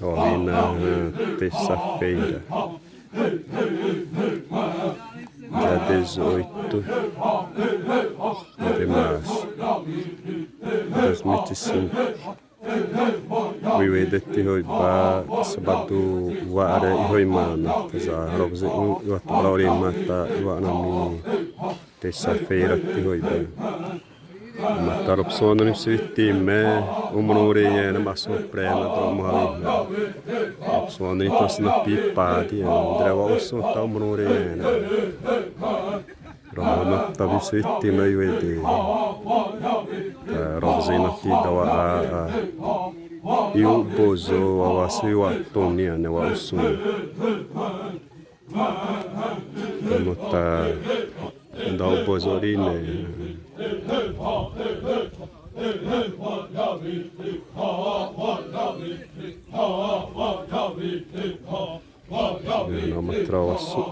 Ó, na terça-feira, dia 18 de março de 2025. Uiwede tihoiba sabatu wa'are ihoimana. Roptsõwa iwatublauri mata iwanami terça-feira tihoiba. Mata Roptsõwa no time nori na masoprena do muhalina. Roptsõwa no tosina pari drewa usota nori na. Roma tavi time uiwede. Roptsõwa tidawa iu bozo awasi wa tonia ne wa usuni. Como tá da o bozorine. Ãnãrowa su.